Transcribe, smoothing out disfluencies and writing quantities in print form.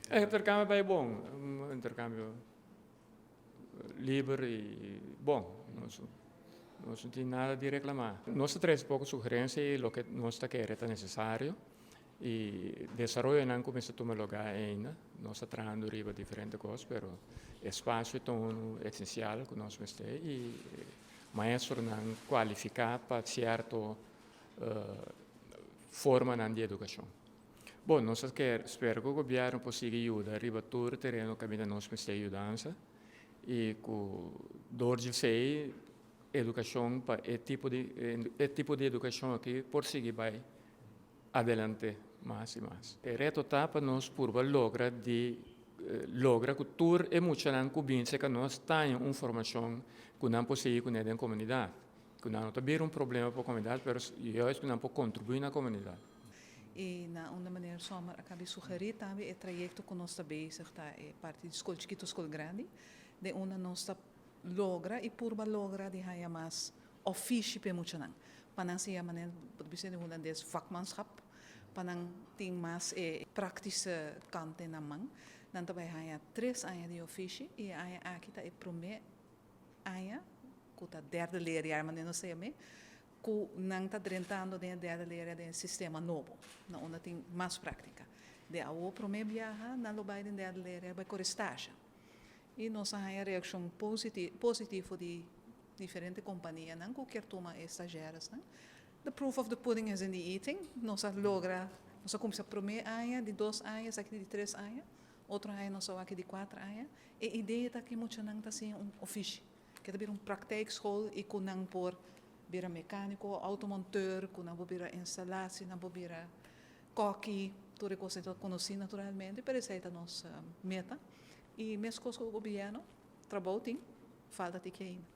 O intercâmbio é bom, um intercâmbio livre e bom. Nós não temos nada de reclamar. Nós temos pouca sugerência e o que nós queremos é necessário. E desenvolvimento não começa a tomar lugar ainda. Nós estamos trabalhando riba diferentes coisas, mas espaço é tão essencial que nós temos e maestro não qualificar para certa forma de educação. Bom, nós espero que o governo possa ajudar a todo o terreno que nós precisamos ajudar e que dorje sei educação para tipo de educação aqui por seguir vai adelante mais e mais. O reto está para nós por logra que tur é muito não convence que nós temos informação que não possui com a comunidade. Que não tem um problema para a comunidade, mas eu acho que não pode contribuir na comunidade. E na uma maneira só acabei sugerir também o trajeto que nós estamos bezig tá é parte de escola chiquito escola grande de uma nós está logra e por logra de haja mais ofício para muito não para não ser a maneira de uma des vakmanschap para não ter mais praktische kant na mão dan também haja 3 anos de ofício e haja aqui tá é primeiro ano que tá derde leerjaar mas não sei me que não está tentando de derde leer de sistema novo, não onde tem mais prática. De ao primeiro viaja, não lo vai de derde leer vai com estágio. E nós temos a reação positiva de diferentes companhias, não qualquer toma estagiários, não. The proof of the pudding is in the eating. Nós logra, nós começa primeiro ano, de 2 anos, aqui de 3 anos, outro ano nós aqui de 4 anos. E a ideia é que muito não está sendo ofício, que é uma praktijkschool e que não por bira mecânico, automonteur, que não bira instalação, não bira coque, tudo isso que conheci naturalmente, para essa é a nossa meta. E mesmo com o governo, trabalho tem, falta de que ainda.